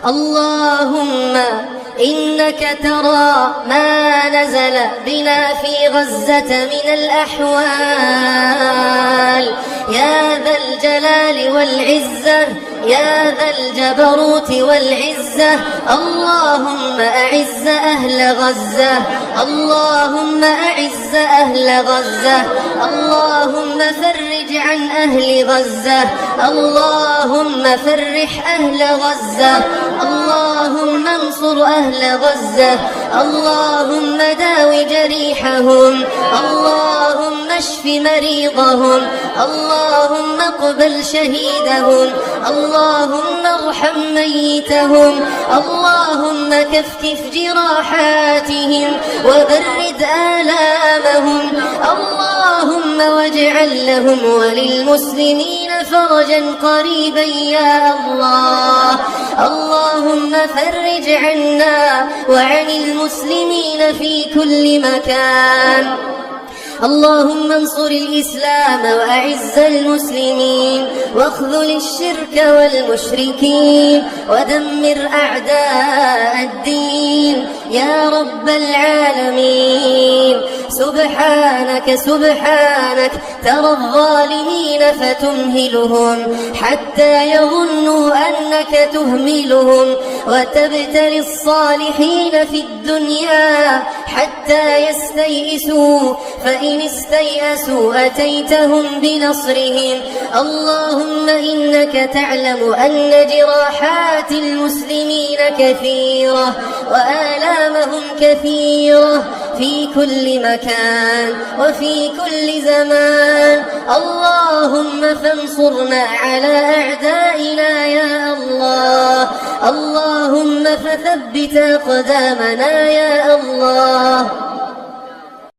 اللهم إنك ترى ما نزل بنا في غزة من الأحوال يا ذا الجلال والعزة، يا ذا الجبروت والعزة. اللهم أعز أهل غزة، اللهم أعز أهل غزة، اللهم فرج عن أهل غزة، اللهم فرح أهل غزة، اللهم انصر أهل غزة، اللهم داو جريحهم، اللهم اشف مريضهم، اللهم اقبل شهيدهم، اللهم ارحم ميتهم، اللهم كفكف جراحاتهم وبرد آلامهم، اللهم واجعل لهم وللمسلمين فرجا قريبا يا الله. اللهم فرج عنا وعن المسلمين في كل مكان. اللهم انصر الإسلام وأعز المسلمين واخذل الشرك والمشركين ودمر أعداء الدين يا رب العالمين. سبحانك سبحانك ترى الظالمين فتمهلهم حتى يظنوا أنك تهملهم، وتبتلي الصالحين في الدنيا حتى يستيئسوا، فإن استيئسوا أتيتهم بنصرهم. اللهم إنك تعلم أن جراحات المسلمين كثيرة وآلامهم كثيرة في كل مكان وفي كل زمان. اللهم فانصرنا على أعدائنا يا الله، اللهم فثبت أقدامنا يا الله.